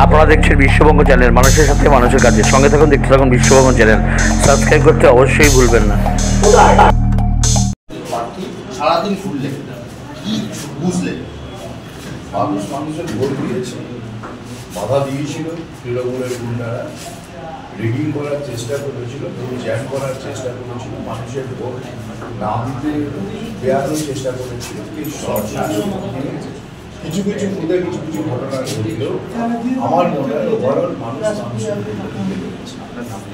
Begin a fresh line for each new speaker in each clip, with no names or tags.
আপনারা দেখছেন বিশ্ববঙ্গ চ্যানেল, মানুষের সাথে মানুষের কাছে। সঙ্গে থাকুন, দেখতে থাকুন বিশ্ববঙ্গ চ্যানেল। সাবস্ক্রাইব করতে অবশ্যই ভুলবেন না।
সারাদিন ঘুরলেন, কি বুঝলেন?
মানুষ মানুষের ভোট দিয়েছে, বাধা দিয়েছিল তৃণমূলের গুন্ডারা, রিগিং করার চেষ্টা করেছিল, জ্যাম করার চেষ্টা করেছিল, মানুষের ভোট না দিতে দেওয়ারও চেষ্টা করেছিল। কিছু কিছু মুদে কিছু কিছু ঘটনা ঘটলেও আমার মনে হয় ওভারঅল মানুষ মানুষের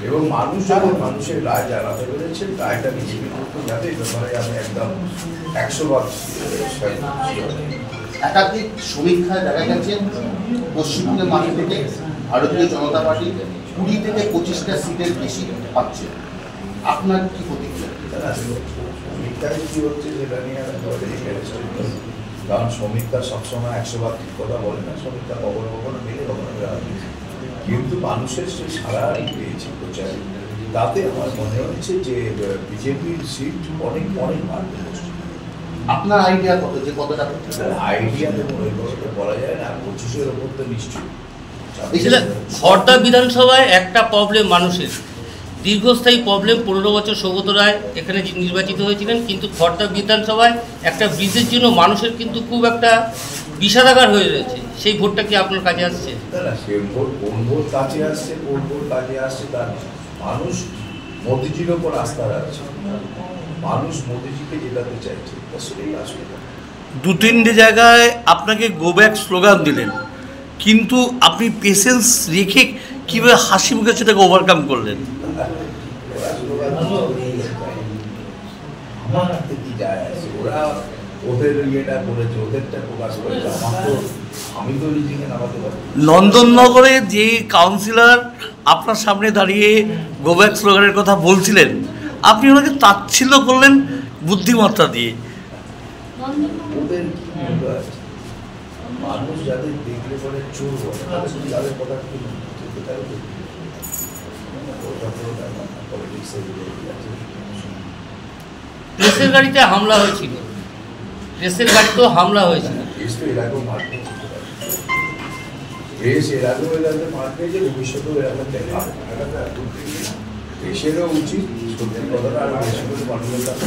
এবং মানুষ যখন মানুষের রায় জানাতে পেরেছে, রায়টা বিজেপি করতে যাবে এ ব্যাপারে আমি একদম 100%
একাধিক সমীক্ষায় দেখা গেছে পশ্চিমবঙ্গের মাঝে থেকে ভারতীয় জনতা পার্টি 20 থেকে 25টা সিটের বেশি পাচ্ছে। আপনার কি প্রতিক্রিয়া?
সমীক্ষায় কি হচ্ছে সেটা নিয়ে আমি কারণ সমীক্ষা সবসময় 100% ঠিক কথা বলে না। সমীক্ষা কখনো কখনো মেলে, কখনো কিন্তু মানুষের সে সারা পেয়েছে প্রচারে, তাতে আমার মনে হচ্ছে যে বিজেপির সিট অনেক অনেক বাড়বে।
আপনার আইডিয়া কত, যে কতটা
আইডিয়া দেখুন ওইভাবে তো বলা যায় না, 25-এর ওপর তো নিশ্চয়ই।
খড়দা বিধানসভায় একটা প্রবলেম মানুষের দীর্ঘস্থায়ী প্রবলেম। 15 বছর সৌগত রায় এখানে নির্বাচিত হয়েছিলেন, কিন্তু খড়দা বিধানসভায় একটা ব্রিজের জন্য মানুষের কিন্তু খুব একটা বিষাদাগার হয়ে রয়েছে। সেই ভোটটা কি আপনার কাছে আসছে?
না, সে ভোট কোন ভোট কাছে আসছে, কোন ভোট কাছে আসছে তার মানুষ মোদিজির ওপর আস্থা রাখছে, মানুষ মোদিজিকে জেতাতে চাইছে, সেটাই আসলে।
2-3টে জায়গায় আপনাকে গো ব্যাক স্লোগান দিলেন, কিন্তু আপনি পেশেন্স রেখে কীভাবে হাসি মুখে সেটাকে ওভারকাম করলেন?
ওরা ওদের ইয়েটা করেছে, ওদেরটা প্রকাশ করেছে, আমি তো নিজেকে নামাতে পারি।
নন্দননগরে যে কাউন্সিলর আপনার সামনে দাঁড়িয়ে গো ব্যাক স্লোগানের কথা বলছিলেন, আপনি ওনাকে তাচ্ছিল্য করলেন বুদ্ধিমত্তা দিয়ে।
ওদের কি মূল্য আছে? মানুষ যাদের দেখলে পরে চোর বলে, তাদের কথা কি
প্রেসের গাড়িতে হামলা হয়েছিল, প্রেসের গাড়িতেও হামলা হয়েছিল।
এর আগেও মার খেয়েছে, ভবিষ্যতেও এরকম দেখা দেশেরও উচিত সত্যি কথাটা আরো বেশি করে মানুষের কাছে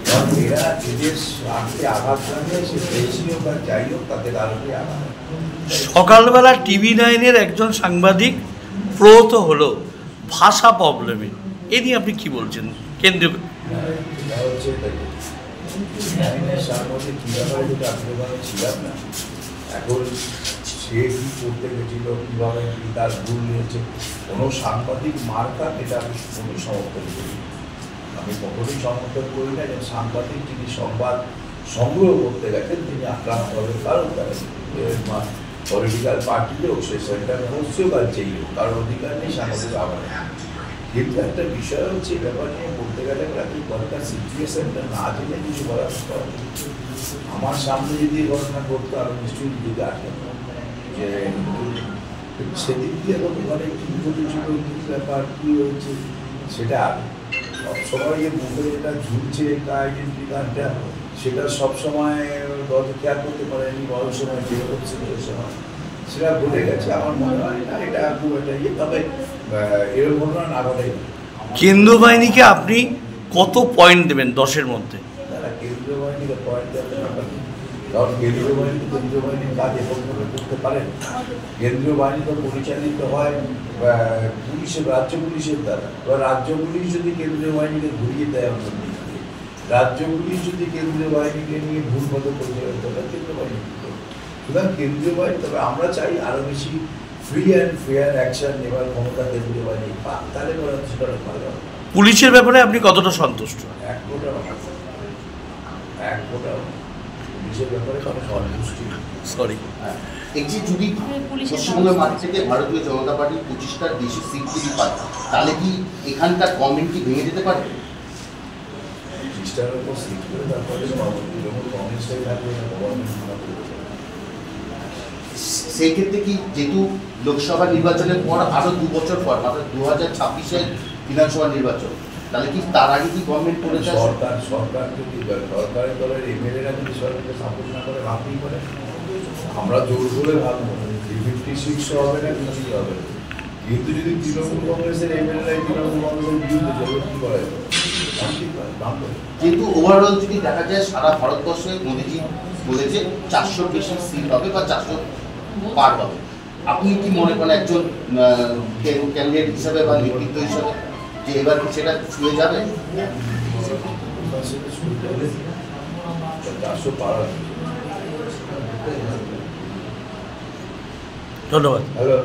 কারণ এরা এদের স্বার্থে আঘাত জানিয়ে সে দেশই হোক আর যাই হোক তাদের আরোপে আঘাত।
সকালবেলা TV9-এর একজন সাংবাদিক প্রহত হলো ভাষা প্রবলেমে, এ নিয়ে আপনি কি বলছেন? কেন্দ্রীয়
এটা হচ্ছে সাংবাদিক কী ব্যাপারে যেটা আন্দোলনে ছিলাম না, এখন সে কী করতে গেছিল, কীভাবে কী তার ভুল নিয়েছে, কোনো সাংবাদিক মার্কা এটা আমি কখনোই সমর্থন করি। আমি কখনোই সমর্থন করি না যে সাংবাদিক যিনি সংবাদ সংগ্রহ করতে গেছেন তিনি আক্রান্ত হবেন, কারণ পলিটিক্যাল পার্টিতেও সে সেন্টার বসছেও বা যেই হোক, কারণ অধিকার নেই সাংবাদিক আবার। কিন্তু একটা বিষয় হচ্ছে ব্যাপার নিয়ে বলতে গেলে রাখি দরকার সিচুয়েশনটা না জেনে কিছু করার কথা। আমার সামনে যদি এই ঘটনা করতো আরো নিশ্চয়ই দিকে আসেন যে সেদিক দিয়ে এখন ওখানে কী ঘটেছিল, কী ব্যাপার কী হয়েছে সেটা সবসময় যে মুখে যেটা ঝুলছে আইডেন্টি কার্ডটা, সেটা সবসময় খেয়াল করতে পারেনি, বড় সময় যে হচ্ছে সময় সেটা ঘটে গেছে। আমার মনে হয় না এটা খুব একটা ইয়ে, তবে এরকম ঘটনা না ঘটে।
কেন্দ্রীয় বাহিনীকে আপনি কত পয়েন্ট দেবেন 10-এর মধ্যে?
কেন্দ্রীয় বাহিনীকে পয়েন্ট দেওয়ার ব্যাপার নেই, কারণ কেন্দ্রীয় বাহিনীর কাজ এককভাবে করতে পারেন। কেন্দ্রীয় বাহিনী তো পরিচালিত হয় পুলিশের, রাজ্য পুলিশের দ্বারা। এবার রাজ্য পুলিশ যদি কেন্দ্রীয় বাহিনীকে ঘুরিয়ে দেয় অন্যদিকে, রাজ্য পুলিশ যদি কেন্দ্রীয় বাহিনীকে নিয়ে ভুল মতো পরিচালিত হয়, কেন্দ্রীয় বাহিনী সুতরাং কেন্দ্রীয় বাহিনী। তবে আমরা চাই আরও বেশি ফ্রি অ্যান্ড ফেয়ার অ্যাকশন নেওয়ার ক্ষমতা কেন্দ্রীয় বাহিনী পাক, তাহলে সেটা ভালো হবে।
পুলিশের ব্যাপারে আপনি কতটা সন্তুষ্ট?
এক ফোঁটা পুলিশের ব্যাপারে কোনো সন্তুষ্টি।
সরি,
এই যে যদি পশ্চিমবঙ্গের মাঠ থেকে ভারতীয় জনতা পার্টি 25টার বেশি সিট যদি পায়, তাহলে কি এখানকার গভর্নমেন্ট কি ভেঙে যেতে পারে?
25টার উপর সিট করে তারপরে কংগ্রেসটাই থাকবে না, গভর্নমেন্ট।
সেই ক্ষেত্রে কি যেহেতু লোকসভা নির্বাচনের পর আরো 2 বছর পর মাত্র 2026-এর বিধানসভা নির্বাচন, তাহলে কি তার আগে কি গভর্নমেন্ট করে
সরকার যদি সরকারের দলের এমএলএরা যদি সরকারকে সাপোর্ট না করে ভাবতেই পারে। আমরা জোর করে ভাববো 350 শীর্ষ হবে না, কিছুই হবে না। কিন্তু যদি তৃণমূল কংগ্রেসের এমএলএ তৃণমূল কংগ্রেসের বিরুদ্ধে যাবে, কি করা যাবে?
কিন্তু ওভারঅল যদি দেখা যায় সারা ভারতবর্ষে মোদীজি বলেছে 400 বেশি সিট হবে বা 400 পার হবে। আপনি কি মনে করেন একজন ক্যান্ডিডেট হিসাবে বা নেতৃত্ব হিসাবে যে এবার কি সেটা ছুঁয়ে যাবে?
400 পার।
ধন্যবাদ।
হ্যালো।